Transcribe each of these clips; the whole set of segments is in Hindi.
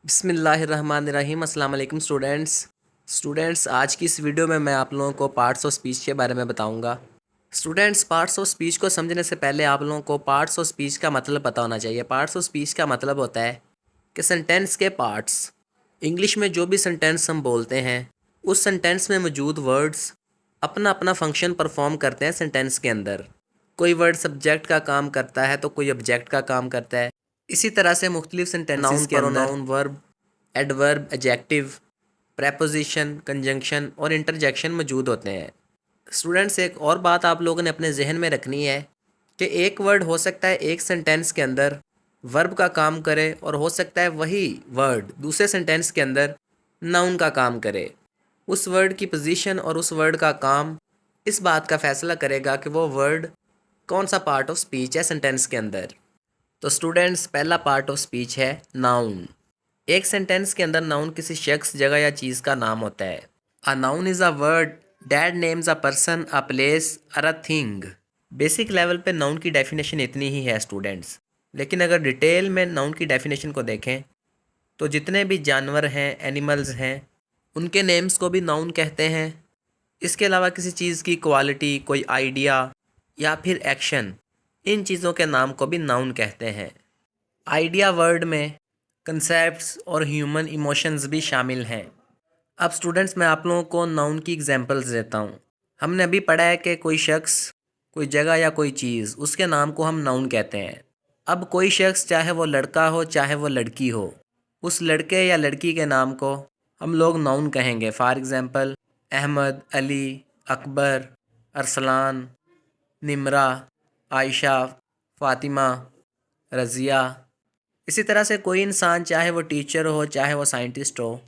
बिस्मिल्लाहिर्रहमानिर्रहीम। अस्सलाम वालेकुम स्टूडेंट्स, आज की इस वीडियो में मैं आप लोगों को पार्ट्स ऑफ स्पीच के बारे में बताऊंगा। स्टूडेंट्स, पार्ट्स ऑफ स्पीच को समझने से पहले आप लोगों को पार्ट्स ऑफ स्पीच का मतलब पता होना चाहिए। पार्ट्स ऑफ स्पीच का मतलब होता है कि सेंटेंस के पार्ट्स। इंग्लिश में जो भी सेंटेंस हम बोलते हैं उस सेंटेंस में मौजूद वर्ड्स अपना अपना फंक्शन परफॉर्म करते हैं सेंटेंस के अंदर। कोई वर्ड सब्जेक्ट का काम करता है तो कोई ऑब्जेक्ट का काम करता है। इसी तरह से मुख्तलिफ सेंटेंसेस के अंदर pronoun, verb, adverb, adjective, preposition, conjunction और इंटरजेक्शन मौजूद होते हैं। स्टूडेंट्स, एक और बात आप लोगों ने अपने जहन में रखनी है कि एक वर्ड हो सकता है एक सेंटेंस के अंदर वर्ब का काम करे और हो सकता है वही वर्ड दूसरे सेंटेंस के अंदर नाउन का काम करे। उस वर्ड की पोजीशन और उस वर्ड का काम इस बात का फैसला करेगा कि वो वर्ड कौन सा पार्ट ऑफ स्पीच है सेंटेंस के अंदर। तो स्टूडेंट्स, पहला पार्ट ऑफ स्पीच है नाउन। एक सेंटेंस के अंदर नाउन किसी शख्स, जगह या चीज़ का नाम होता है। A noun is a word that names a person, a place और अ थिंग। बेसिक लेवल पे नाउन की डेफिनेशन इतनी ही है स्टूडेंट्स, लेकिन अगर डिटेल में नाउन की डेफिनेशन को देखें तो जितने भी जानवर हैं, एनिमल्स हैं, उनके नेम्स को भी नाउन कहते हैं। इसके अलावा किसी चीज़ की क्वालिटी, कोई आइडिया या फिर एक्शन, इन चीज़ों के नाम को भी नाउन कहते हैं। आइडिया वर्ड में कंसेप्ट्स और ह्यूमन इमोशंस भी शामिल हैं। अब स्टूडेंट्स, मैं आप लोगों को नाउन की एग्जांपल्स देता हूँ। हमने अभी पढ़ा है कि कोई शख्स, कोई जगह या कोई चीज़, उसके नाम को हम नाउन कहते हैं। अब कोई शख्स, चाहे वो लड़का हो चाहे वो लड़की हो, उस लड़के या लड़की के नाम को हम लोग नाउन कहेंगे। For example, Ahmad, Ali, Akbar, Arsalan, Nimra, Ayesha, Fatima, Razia. इसी तरह से कोई इंसान, चाहे वो टीचर हो, चाहे वो साइंटिस्ट हो,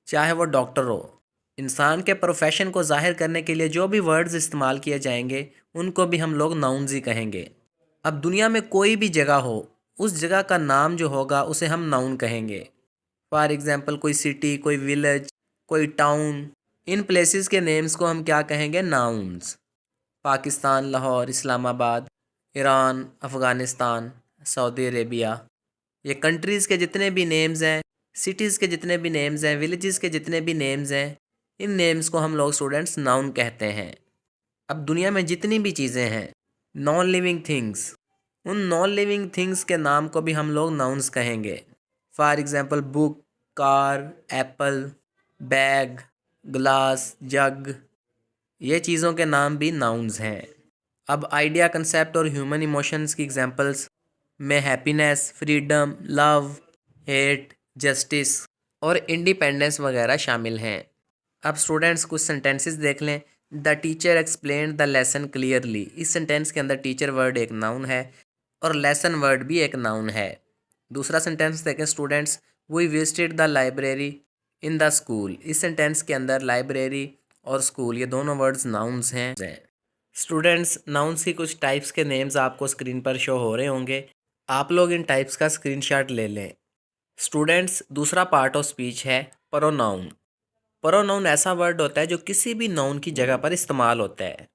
चाहे वो डॉक्टर हो, इंसान के प्रोफेशन को ज़ाहिर करने के लिए जो भी वर्ड्स इस्तेमाल किए जाएंगे उनको भी हम लोग नाउन्स ही कहेंगे। अब दुनिया में कोई भी जगह हो, उस जगह का नाम जो होगा उसे हम नाउन कहेंगे। फॉर एग्ज़ाम्पल, कोई सिटी, कोई विलेज, कोई टाउन, इन प्लेसेस के नेम्स को हम क्या कहेंगे? Nouns. Pakistan, Lahore, Islamabad, Iran, Afghanistan, Saudi Arabia, ये कंट्रीज़ के जितने भी नेम्स हैं, सिटीज़ के जितने भी नेम्स हैं, विलेजेस के जितने भी नेम्स हैं, इन नेम्स को हम लोग स्टूडेंट्स नाउन कहते हैं। अब दुनिया में जितनी भी चीज़ें हैं, नॉन लिविंग थिंग्स, उन नॉन लिविंग थिंग्स के नाम को भी हम लोग नाउन्स कहेंगे। For example, book, car, apple, bag, glass, jug, ये चीज़ों के नाम भी नाउन्स हैं। अब आइडिया, कंसेप्ट और ह्यूमन इमोशंस की एग्जांपल्स में happiness, freedom, love, hate, justice और इंडिपेंडेंस वगैरह शामिल हैं। अब स्टूडेंट्स, कुछ सेंटेंसेस देख लें। The teacher explain the lesson clearly. इस सेंटेंस के अंदर टीचर वर्ड एक नाउन है और लेसन वर्ड भी एक नाउन है। दूसरा सेंटेंस देखें students. We visited the library in the school. इस सेंटेंस के अंदर लाइब्रेरी और स्कूल, ये दोनों वर्ड्स नाउन्स हैं। स्टूडेंट्स, नाउन्स की कुछ टाइप्स के नेम्स आपको स्क्रीन पर शो हो रहे होंगे। आप लोग इन टाइप्स का स्क्रीनशॉट ले लें। स्टूडेंट्स, दूसरा पार्ट ऑफ स्पीच है प्रोनाउन। प्रोनाउन ऐसा वर्ड होता है जो किसी भी नाउन की जगह पर इस्तेमाल होता है।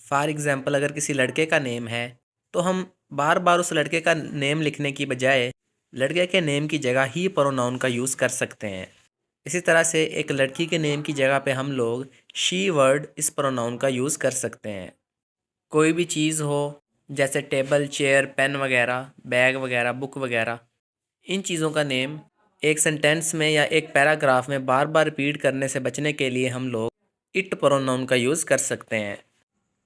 फॉर एग्ज़ाम्पल, अगर किसी लड़के का नेम है तो हम बार बार उस लड़के का नेम लिखने की बजाय लड़के के नेम की जगह ही प्रोनाउन का यूज़ कर सकते हैं। इसी तरह से एक लड़की के नेम की जगह पे हम लोग शी वर्ड, इस प्रोनाउन का यूज़ कर सकते हैं। कोई भी चीज़ हो, जैसे टेबल, चेयर, पेन वगैरह, बैग वगैरह, बुक वगैरह, इन चीज़ों का नेम एक सेंटेंस में या एक पैराग्राफ में बार बार रिपीट करने से बचने के लिए हम लोग इट प्रोनाउन का यूज़ कर सकते हैं।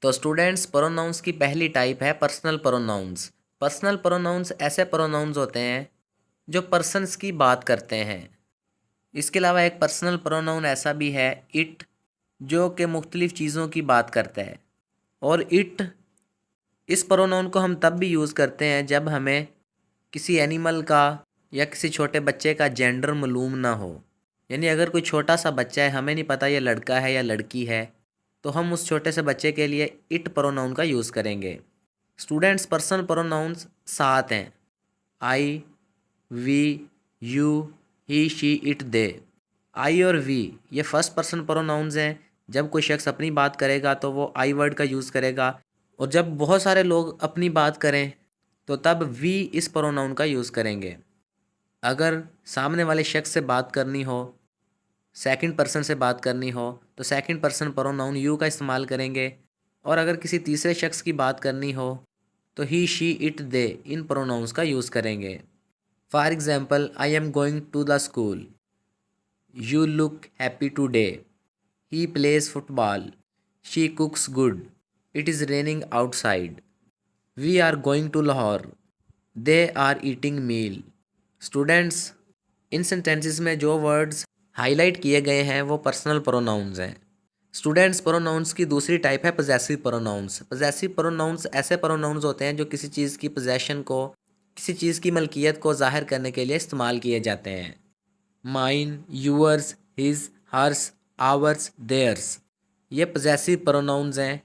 तो स्टूडेंट्स, प्रोनाउंस की पहली टाइप है पर्सनल प्रोनाउंस। पर्सनल प्रोनाउंस ऐसे प्रोनाउंस होते हैं जो पर्सन्स की बात करते हैं। इसके अलावा एक पर्सनल प्रोनाउन ऐसा भी है इट, जो कि मुख्तलिफ़ चीज़ों की बात करता है। और इट, इस प्रोनाउन को हम तब भी यूज़ करते हैं जब हमें किसी एनिमल का या किसी छोटे बच्चे का जेंडर मालूम ना हो। यानी अगर कोई छोटा सा बच्चा है, हमें नहीं पता ये लड़का है या लड़की है, तो हम उस छोटे से बच्चे के लिए इट प्रोनाउन का यूज़ करेंगे। स्टूडेंट्स, पर्सनल प्रोनाउंस 7 हैं। I, we, you, he, she, it, they. I और वी ये फर्स्ट पर्सन प्रोनाउंस हैं। जब कोई शख्स अपनी बात करेगा तो वो आई वर्ड का यूज़ करेगा, और जब बहुत सारे लोग अपनी बात करें तो तब वी इस प्रोनाउन का यूज़ करेंगे। अगर सामने वाले शख्स से बात करनी हो, सेकंड पर्सन से बात करनी हो, तो सेकंड पर्सन प्रोनाउन यू का इस्तेमाल करेंगे। और अगर किसी तीसरे शख्स की बात करनी हो तो ही, शी, इट, दे इन प्रोनाउंस का यूज़ करेंगे। For example, I am going to the school, you look happy today, he plays football, she cooks good, it is raining outside, we are going to Lahore, they are eating meal. Students, इन सेंटेंसेस में जो वर्ड्स हाईलाइट किए गए हैं वो पर्सनल प्रोनाउंस हैं। स्टूडेंट्स, प्रोनाउंस की दूसरी टाइप है पोजेसिव प्रोनाउंस। पोजेसिव प्रोनाउंस ऐसे प्रोनाउंस होते हैं जो किसी चीज़ की पोजेशन को, किसी चीज़ की मलकियत को ज़ाहिर करने के लिए इस्तेमाल किए जाते हैं। Mine, yours, his, hers, ours, theirs, ये पोजेसिव प्रोनाउंस हैं।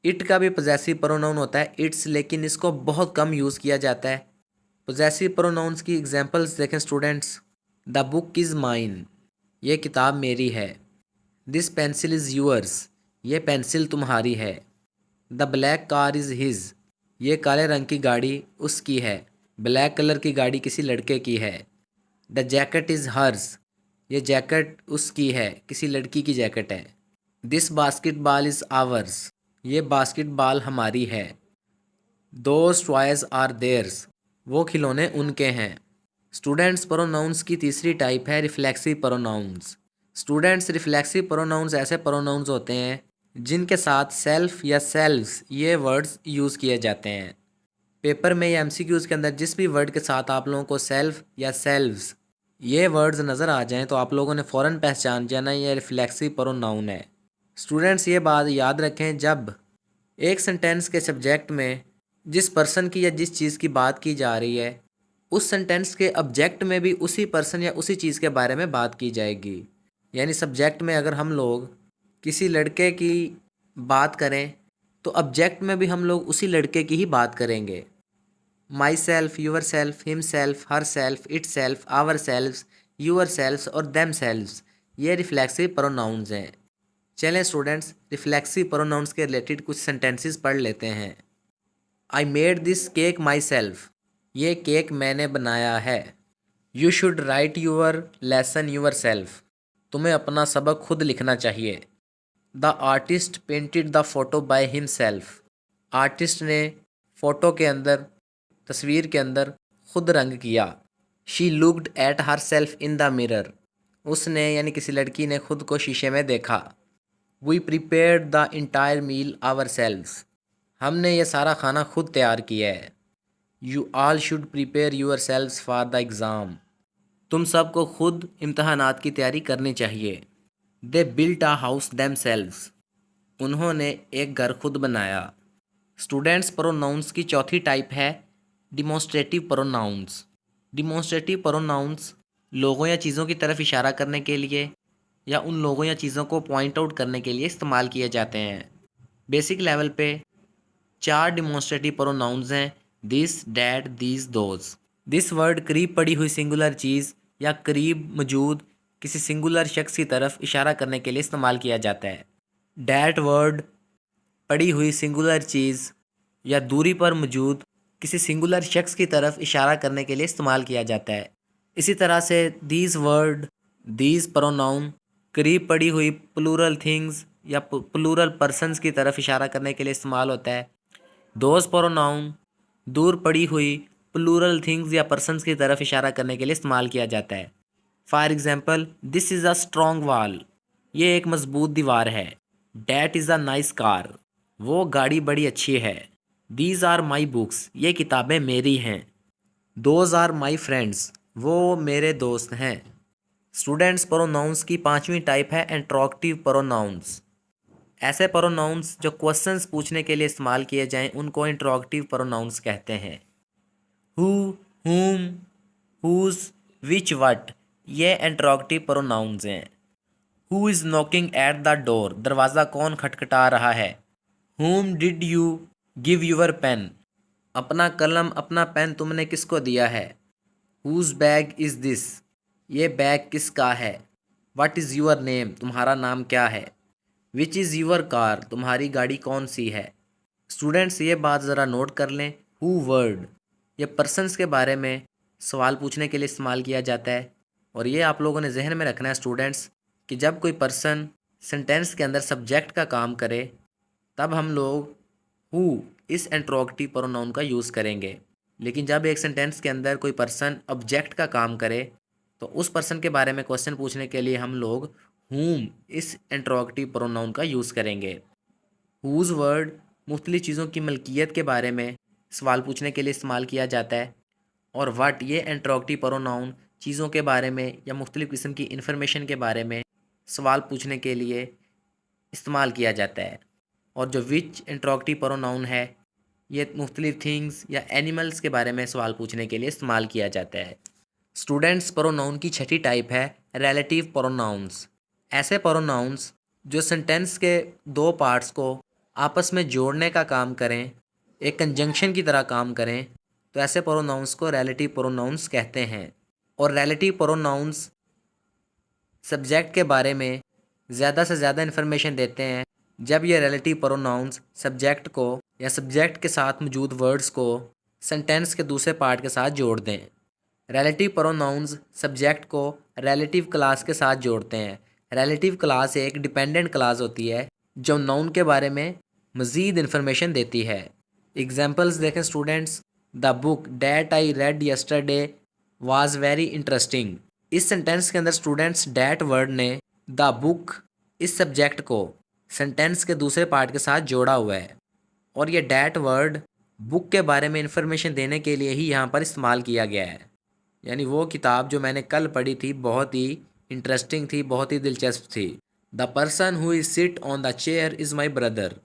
इट का भी पोजेसिव प्रोनाउन होता है इट्स, लेकिन इसको बहुत कम यूज़ किया जाता है। पोजेसिव प्रोनाउंस की एग्जांपल्स देखें students. The book is mine, ये किताब मेरी है। दिस पेंसिल इज़ यूअर्स, ये पेंसिल तुम्हारी है। The black car is his, ये काले रंग की गाड़ी उसकी है। ब्लैक कलर की गाड़ी किसी लड़के की है। द जैकेट इज़ हर्स, ये जैकेट उसकी है, किसी लड़की की जैकेट है। दिस बास्केटबॉल इज़ आवर्स, ये बास्केटबॉल हमारी है। दोज टॉयज आर देयर्स, वो खिलौने उनके हैं। स्टूडेंट्स, प्रोनाउंस की तीसरी टाइप है reflexive pronouns. Students, reflexive pronounce ऐसे प्रोनाउंस होते हैं जिनके साथ सेल्फ या सेल्व्स ये वर्ड्स यूज़ किए जाते हैं। पेपर में या एमसीक्यूज़ के अंदर जिस भी वर्ड के साथ आप लोगों को सेल्फ या सेल्व्स ये वर्ड्स नज़र आ जाएं तो आप लोगों ने फ़ौरन पहचान जाना ये रिफ्लेक्सिव प्रोनाउन है। स्टूडेंट्स, ये बात याद रखें, जब एक सेंटेंस के सब्जेक्ट में जिस पर्सन की या जिस चीज़ की बात की जा रही है, उस सेंटेंस के ऑब्जेक्ट में भी उसी पर्सन या उसी चीज़ के बारे में बात की जाएगी। यानी सब्जेक्ट में अगर हम लोग किसी लड़के की बात करें तो ऑब्जेक्ट में भी हम लोग उसी लड़के की ही बात करेंगे। Myself, yourself, himself, herself, itself, ourselves, yourselves और देम सेल्फ्स, ये रिफ्लेक्सिव प्रोनाउंस हैं। चलें स्टूडेंट्स, रिफ्लेक्सिव प्रोनाउंस के रिलेटेड कुछ सेंटेंसेस पढ़ लेते हैं। I made this cake myself, ये केक मैंने बनाया है। You should write your lesson yourself, तुम्हें अपना सबक खुद लिखना चाहिए। The artist painted the photo by himself, artist ने फ़ोटो के अंदर, तस्वीर के अंदर खुद रंग किया। She looked at her self in the mirror, उसने यानी किसी लड़की ने खुद को शीशे में देखा। We prepared the entire meal ourselves, हमने ये सारा खाना खुद तैयार किया है। You all should prepare yourselves for the exam, तुम सबको खुद इम्तहानात की तैयारी करनी चाहिए। They built a house themselves, उन्होंने एक घर खुद बनाया। स्टूडेंट्स, प्रोनाउंस की चौथी टाइप है डिमॉन्स्ट्रेटिव प्रोनाउंस। डिमॉन्स्ट्रेटिव प्रोनाउंस लोगों या चीज़ों की तरफ इशारा करने के लिए या उन लोगों या चीज़ों को पॉइंट आउट करने के लिए इस्तेमाल किए जाते हैं। बेसिक लेवल पे 4 डिमॉन्स्ट्रेटिव प्रोनाउंस हैं, this, that, these, those. This word करीब पड़ी हुई सिंगुलर चीज़ या करीब मौजूद किसी सिंगुलर शख्स की तरफ इशारा करने के लिए इस्तेमाल किया जाता है। डैट वर्ड पड़ी हुई सिंगुलर चीज़ या दूरी पर मौजूद किसी सिंगुलर शख्स की तरफ इशारा करने के लिए इस्तेमाल किया जाता है। इसी तरह से दीज वर्ड, दीज प्रोनाउन करीब पड़ी हुई प्लूरल थिंग्स या प्लूरल पर्सन्स की तरफ इशारा करने के लिए इस्तेमाल होता है। दोज प्रोनाउन दूर पड़ी हुई प्लूरल थिंग्स या पर्सन्स की तरफ इशारा करने के लिए इस्तेमाल किया जाता है। For example, this is a strong wall, ये एक मजबूत दीवार है। That is a nice car, वो गाड़ी बड़ी अच्छी है। दीज आर माई बुक्स, ये किताबें मेरी हैं। दोज आर माई फ्रेंड्स, वो मेरे दोस्त हैं। स्टूडेंट्स, प्रोनाउंस की पांचवी टाइप है इंट्रोगेटिव प्रोनाउंस। ऐसे प्रोनाउंस जो क्वेश्चंस पूछने के लिए इस्तेमाल किए जाएं उनको इंट्रोगेटिव प्रोनाउंस कहते हैं। Who, whom, whose, which, what, ये इंट्रोगेटिव प्रोनाउंस हैं। Who is knocking at the door, दरवाज़ा कौन खटखटा रहा है। Whom did you give your pen, अपना कलम अपना पेन तुमने किसको दिया है। हुज बैग इज़ दिस, ये बैग किसका है। वट इज़ यूर नेम, तुम्हारा नाम क्या है। विच इज़ यूर कार, तुम्हारी गाड़ी कौन सी है। स्टूडेंट्स, ये बात ज़रा नोट कर लें, हु वर्ड ये पर्सन्स के बारे में सवाल पूछने के लिए इस्तेमाल किया जाता है। और ये आप लोगों ने जहन में रखना है स्टूडेंट्स कि जब कोई पर्सन सेंटेंस के अंदर सब्जेक्ट का काम करे तब हम लोग हु इस इंट्रोगेटिव प्रोनाउन का यूज़ करेंगे। लेकिन जब एक सेंटेंस के अंदर कोई पर्सन ऑब्जेक्ट का काम करे तो उस पर्सन के बारे में क्वेश्चन पूछने के लिए हम लोग whom इस इंट्रोगेटिव प्रोनाउन का यूज़ करेंगे। whose वर्ड मुख्तलिफ़ चीज़ों की मलकियत के बारे में सवाल पूछने के लिए इस्तेमाल किया जाता है। और व्हाट ये इंट्रोगेटिव प्रोनाउन चीज़ों के बारे में या मुख्तलिफ़ किस्म की इन्फॉर्मेशन के बारे में सवाल पूछने के लिए इस्तेमाल किया जाता है। और जो विच इंट्रोगेटिव प्रोनाउन है ये मुख्तलिफ़ थिंग्स या एनिमल्स के बारे में सवाल पूछने के लिए इस्तेमाल किया जाता है। स्टूडेंट्स, प्रोनाउन की छठी टाइप है रिलेटिव प्रोनाउंस। ऐसे प्रोनाउंस जो सेंटेंस के दो पार्ट्स को आपस में जोड़ने का काम करें, एक कंजंक्शन की तरह काम करें, तो ऐसे प्रोनाउंस को रिलेटिव प्रोनाउंस कहते हैं। और रिलेटिव प्रोनाउंस सब्जेक्ट के बारे में ज़्यादा से ज़्यादा इन्फॉर्मेशन देते हैं जब ये रिलेटिव प्रोनाउंस सब्जेक्ट को या सब्जेक्ट के साथ मौजूद वर्ड्स को सेंटेंस के दूसरे पार्ट के साथ जोड़ दें। रिलेटिव प्रोनाउंस सब्जेक्ट को रिलेटिव क्लास के साथ जोड़ते हैं। रिलेटिव क्लास एक डिपेंडेंट क्लास होती है जो नाउन के बारे में मज़ीद इन्फॉर्मेशन देती है। एग्जाम्पल्स देखें students. The book that I read yesterday was very interesting. इस सेंटेंस के अंदर स्टूडेंट्स डैट वर्ड ने द बुक इस सब्जेक्ट को सेंटेंस के दूसरे पार्ट के साथ जोड़ा हुआ है और ये डैट वर्ड बुक के बारे में इंफॉर्मेशन देने के लिए ही यहाँ पर इस्तेमाल किया गया है। यानी वो किताब जो मैंने कल पढ़ी थी बहुत ही इंटरेस्टिंग थी, बहुत ही दिलचस्प थी। The person who is sit on the chair is my brother.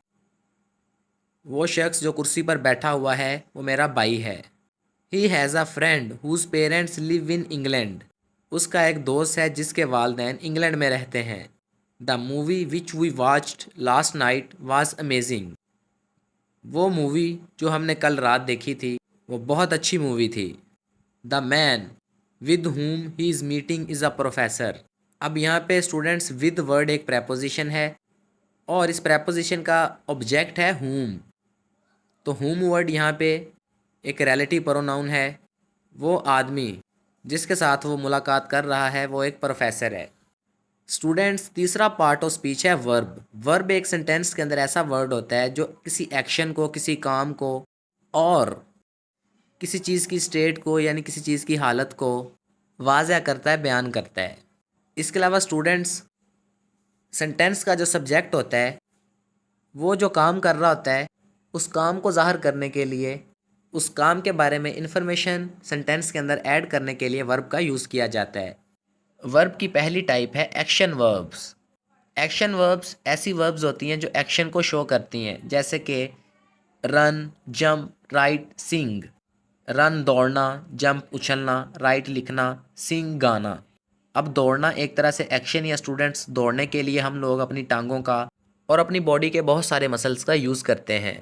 वो शख्स जो कुर्सी पर बैठा हुआ है वो मेरा भाई है। He has a friend whose parents live in England. उसका एक दोस्त है जिसके वालिदैन इंग्लैंड में रहते हैं। The movie which we watched last night was amazing. वो मूवी जो हमने कल रात देखी थी वो बहुत अच्छी मूवी थी। The man with whom he is meeting is a professor. अब यहाँ पे स्टूडेंट्स विद वर्ड एक प्रेपोजिशन है और इस प्रेपोजिशन का ऑब्जेक्ट है whom। तो whom वर्ड यहाँ पे एक रिलेटिव प्रोनाउन है। वो आदमी जिसके साथ वो मुलाकात कर रहा है वो एक प्रोफेसर है। स्टूडेंट्स, तीसरा पार्ट ऑफ स्पीच है वर्ब। वर्ब एक सेंटेंस के अंदर ऐसा वर्ड होता है जो किसी एक्शन को, किसी काम को और किसी चीज़ की स्टेट को यानी किसी चीज़ की हालत को वाज़ह करता है, बयान करता है। इसके अलावा स्टूडेंट्स, सेंटेंस का जो सब्जेक्ट होता है वो जो काम कर रहा होता है उस काम को ज़ाहिर करने के लिए, उस काम के बारे में इंफॉर्मेशन सेंटेंस के अंदर ऐड करने के लिए वर्ब का यूज़ किया जाता है। वर्ब की पहली टाइप है एक्शन वर्ब्स। एक्शन वर्ब्स ऐसी वर्ब्स होती हैं जो एक्शन को शो करती हैं, जैसे कि रन, जंप, राइट, सिंग। रन दौड़ना, जंप उछलना, राइट लिखना, सिंग गाना। अब दौड़ना एक तरह से एक्शन या स्टूडेंट्स दौड़ने के लिए हम लोग अपनी टांगों का और अपनी बॉडी के बहुत सारे मसल्स का यूज़ करते हैं।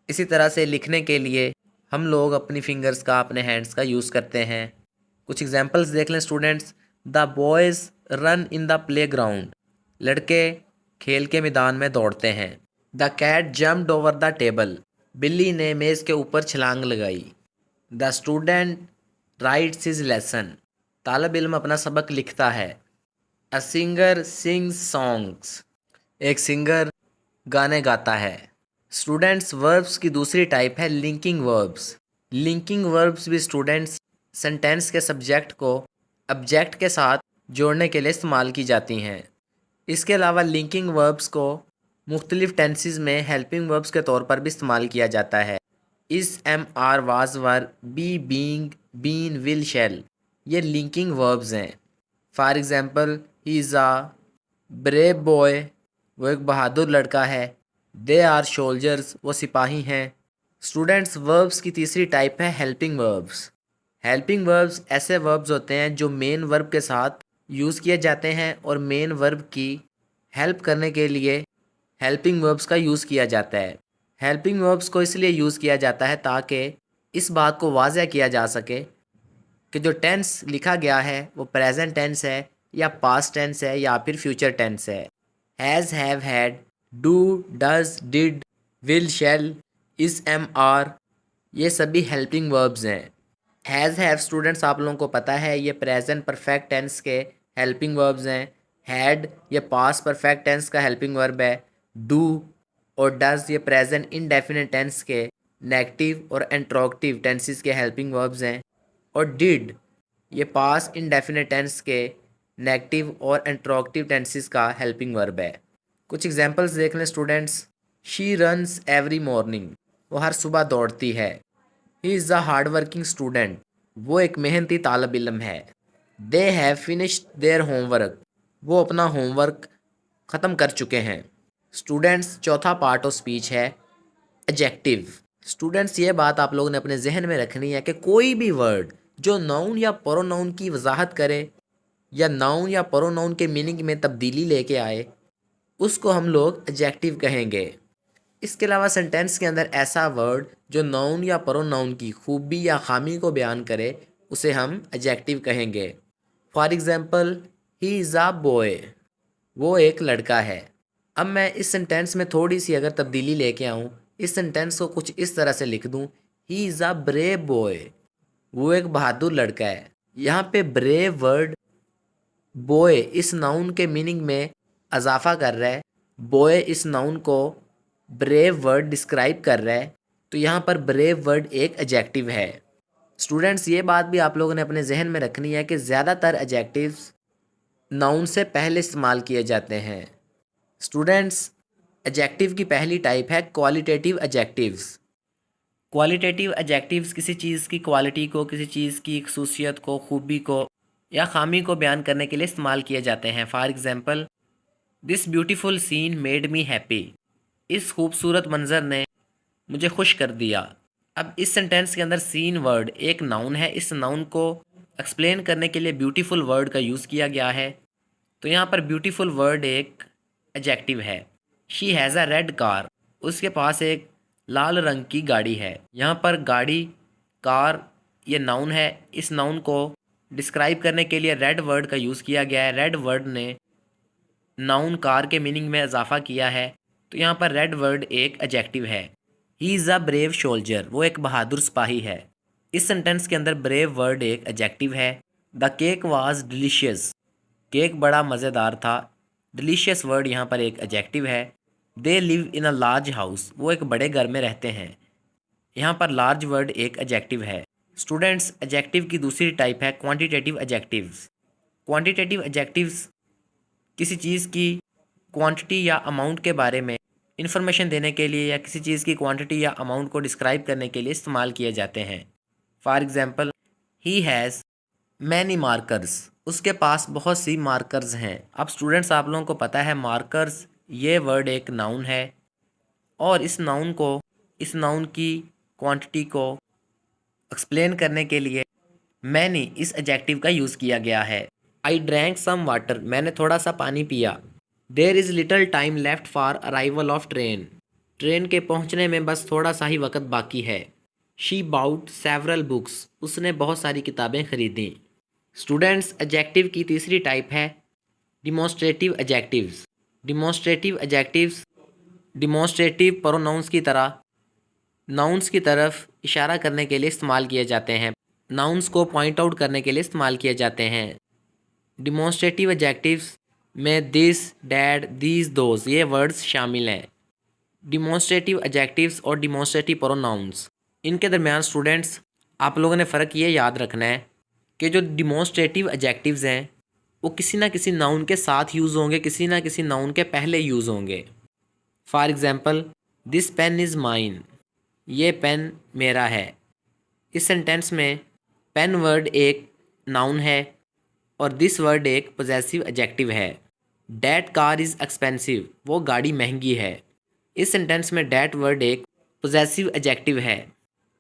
इसी तरह से लिखने के लिए हम लोग अपनी फिंगर्स का, अपने हैंड्स का यूज़ करते हैं। कुछ एग्जांपल्स देख लें students. The boys run in the playground. लड़के खेल के मैदान में दौड़ते हैं। The cat jumped over the table. बिल्ली ने मेज़ के ऊपर छलांग लगाई। The student writes his lesson. तालिब इल्म अपना सबक लिखता है। A singer sings songs. एक सिंगर गाने गाता है। स्टूडेंट्स, वर्ब्स की दूसरी टाइप है लिंकिंग वर्ब्स। लिंकिंग वर्ब्स भी स्टूडेंट्स सेंटेंस के सब्जेक्ट को ऑब्जेक्ट के साथ जोड़ने के लिए इस्तेमाल की जाती हैं। इसके अलावा लिंकिंग वर्ब्स को मुख्तलिफ टेंसेस में हेल्पिंग वर्ब्स के तौर पर भी इस्तेमाल किया जाता है। Is, am, are, was, were, be, being, been, will, shall ये लिंकिंग वर्ब्स हैं। For example, he is a brave boy, वो एक बहादुर लड़का है। दे आर सोल्जर्स, वो सिपाही हैं। स्टूडेंट्स, वर्ब्स की तीसरी टाइप है हेल्पिंग वर्ब्स। हेल्पिंग वर्ब्स ऐसे वर्ब्स होते हैं जो मेन वर्ब के साथ यूज़ किए जाते हैं और मेन वर्ब की हेल्प करने के लिए हेल्पिंग वर्ब्स का यूज़ किया जाता है। हेल्पिंग वर्ब्स को इसलिए यूज़ किया जाता है ताकि इस बात को वाज़ह किया जा सके कि जो टेंस लिखा गया है वो प्रेजेंट टेंस है या पास्ट टेंस है या फिर फ्यूचर टेंस है। Has, have, had, do, does, did, will, shall, is, am, are ये सभी हेल्पिंग वर्ब्स हैं। हैज़ हैव स्टूडेंट्स आप लोगों को पता है ये प्रेजेंट परफेक्ट टेंस के हेल्पिंग वर्ब्स हैं। हैड ये पास्ट परफेक्ट टेंस का हेल्पिंग वर्ब है। डू और डज ये प्रेजेंट इंडेफिनिट टेंस के नेगेटिव और इंट्रोगेटिव टेंसेस के हेल्पिंग वर्ब्स हैं। और डिड ये पास्ट इंडेफिनिट टेंस के नेगेटिव और इंट्रोगेटिव टेंसेस का हेल्पिंग वर्ब है। कुछ एग्जांपल्स देख लें students. She runs every morning वो हर सुबह दौड़ती है। ही is a hard working student वो एक मेहनती तालब इल्म है। They have finished their homework वो अपना होमवर्क ख़त्म कर चुके हैं। स्टूडेंट्स चौथा पार्ट ऑफ स्पीच है एडजेक्टिव। स्टूडेंट्स ये बात आप लोगों ने अपने जहन में रखनी है कि कोई भी वर्ड जो नाउन या प्रोनाउन की वजाहत करे या नाउन या प्रोनाउन के मीनिंग में तब्दीली लेके आए उसको हम लोग एडजेक्टिव कहेंगे। इसके अलावा सेंटेंस के अंदर ऐसा वर्ड जो नाउन या प्रोनाउन की खूबी या खामी को बयान करे उसे हम एडजेक्टिव कहेंगे। For example he is a boy वो एक लड़का है। अब मैं इस सेंटेंस में थोड़ी सी अगर तब्दीली लेके आऊँ, इस सेंटेंस को कुछ इस तरह से लिख दूँ, ही इज़ अ ब्रेव बॉय वो एक बहादुर लड़का है। यहाँ पे ब्रेव वर्ड बॉय इस नाउन के मीनिंग में अजाफा कर रहा है। बॉय इस नाउन को ब्रेव वर्ड डिस्क्राइब कर रहा है, तो यहाँ पर ब्रेव वर्ड एक एडजेक्टिव है। स्टूडेंट्स ये बात भी आप लोगों ने अपने जहन में रखनी है कि ज़्यादातर एडजेक्टिव्स नाउन से पहले इस्तेमाल किए जाते हैं। स्टूडेंट्स एडजेक्टिव की पहली टाइप है क्वालिटेटिव एडजेक्टिव्स। क्वालिटेटिव एडजेक्टिव्स किसी चीज़ की क्वालिटी को, किसी चीज़ की खसूसियत को, खूबी को या खामी को बयान करने के लिए इस्तेमाल किए जाते हैं। For example this beautiful scene made me happy इस खूबसूरत मंज़र ने मुझे खुश कर दिया। अब इस सेंटेंस के अंदर सीन वर्ड एक नाउन है। इस नाउन को एक्सप्लेन करने के लिए ब्यूटीफुल वर्ड का यूज़ किया गया है, तो यहाँ पर ब्यूटीफुल वर्ड एक एडजेक्टिव है। She has a red car उसके पास एक लाल रंग की गाड़ी है। यहाँ पर गाड़ी, कार ये नाउन है। इस नाउन को डिस्क्राइब करने के लिए रेड वर्ड का यूज़ किया गया है। रेड वर्ड ने नाउन कार के मीनिंग में इजाफा किया है, तो यहाँ पर रेड वर्ड एक एडजेक्टिव है। ही इज़ अ ब्रेव सोल्जर वो एक बहादुर सिपाही है। इस सेंटेंस के अंदर ब्रेव वर्ड एक एडजेक्टिव है। The cake was delicious cake बड़ा मज़ेदार था। डिलीशियस वर्ड यहाँ पर एक एडजेक्टिव है। They live in a large house वो एक बड़े घर में रहते हैं। यहाँ पर लार्ज वर्ड एक एडजेक्टिव है। स्टूडेंट्स एडजेक्टिव की दूसरी टाइप है क्वांटिटेटिव एडजेक्टिव्स। क्वांटिटेटिव एडजेक्टिव्स किसी चीज़ की क्वांटिटी या अमाउंट के बारे में इंफॉर्मेशन देने के लिए या किसी चीज़ की क्वांटिटी या अमाउंट को डिस्क्राइब करने के लिए इस्तेमाल किए जाते हैं। For example he has many markers उसके पास बहुत सी मार्कर्स हैं। अब स्टूडेंट्स आप लोगों को पता है मार्कर्स ये वर्ड एक नाउन है और इस नाउन की क्वांटिटी को एक्सप्लेन करने के लिए मैनी इस एडजेक्टिव का यूज़ किया गया है। आई ड्रैंक सम वाटर मैंने थोड़ा सा पानी पिया। There is little time left for arrival of train train के पहुंचने में बस थोड़ा सा ही वक्त बाकी है। शी बाउट सेवरल बुक्स उसने बहुत सारी किताबें खरीदी। स्टूडेंट्स एडजेक्टिव की तीसरी टाइप है demonstrative adjectives. Demonstrative adjectives demonstrative pronounce की तरह नाउन्स की तरफ इशारा करने के लिए इस्तेमाल किए जाते हैं। नाउन्स को पॉइंट आउट करने के लिए इस्तेमाल किए जाते हैं। डिमॉन्स्ट्रेटिव एडजेक्टिव्स में दिस, डैट, दीज, दोज ये वर्ड्स शामिल हैं। डिमॉन्स्ट्रेटिव एडजेक्टिव्स और डिमॉन्स्ट्रेटिव प्रोनाउंस इनके दरमियान स्टूडेंट्स आप लोगों ने फ़र्क ये याद रखना है कि जो डिमॉन्स्ट्रेटिव एडजेक्टिव्स हैं वो किसी ना किसी नाउन के साथ यूज़ होंगे, किसी ना किसी नाउन के पहले यूज़ होंगे। For example this pen is mine ये पेन मेरा है। इस सेंटेंस में पेन वर्ड एक नाउन है और दिस वर्ड एक पोजेसिव एडजेक्टिव है। डैट कार इज़ एक्सपेंसिव वो गाड़ी महंगी है। इस सेंटेंस में डैट वर्ड एक पोजेसिव एडजेक्टिव है।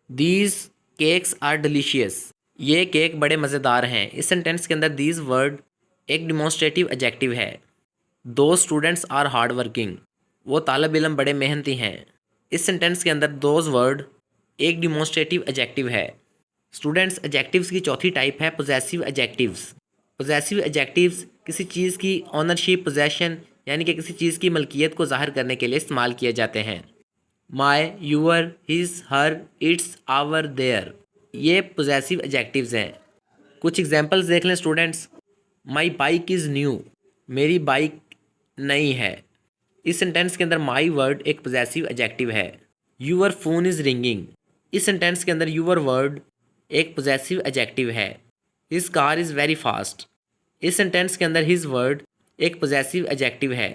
दीज केक्स आर डिलीशियस ये केक बड़े मज़ेदार हैं। इस सेंटेंस के अंदर दीज वर्ड एक डिमॉन्स्ट्रेटिव एडजेक्टिव है। दो स्टूडेंट्स आर हार्ड वर्किंग वो तालब इल्म बड़े मेहनती हैं। इस सेंटेंस के अंदर दोज वर्ड एक डिमॉन्स्ट्रेटिव एडजेक्टिव है। स्टूडेंट्स एडजेक्टिव्स की चौथी टाइप है पोजेसिव एडजेक्टिव्स। पोजेसिव एडजेक्टिव्स किसी चीज़ की ऑनरशिप, पोजेशन यानी कि किसी चीज़ की मलकियत को जाहिर करने के लिए इस्तेमाल किए जाते हैं। My, your, his, her, its, our, their ये पोजेसिव एडजेक्टिव्स हैं। कुछ एग्जांपल्स देख लें students. My bike is new, मेरी बाइक नई है। इस सेंटेंस के अंदर माई वर्ड एक पोजेसिव एडजेक्टिव है। यूअर फोन इज़ रिंगिंग, इस सेंटेंस के अंदर यूअर वर्ड एक पोजेसिव एडजेक्टिव है। His car is very fast, इस सेंटेंस के अंदर हिज वर्ड एक पोजेसिव एडजेक्टिव है।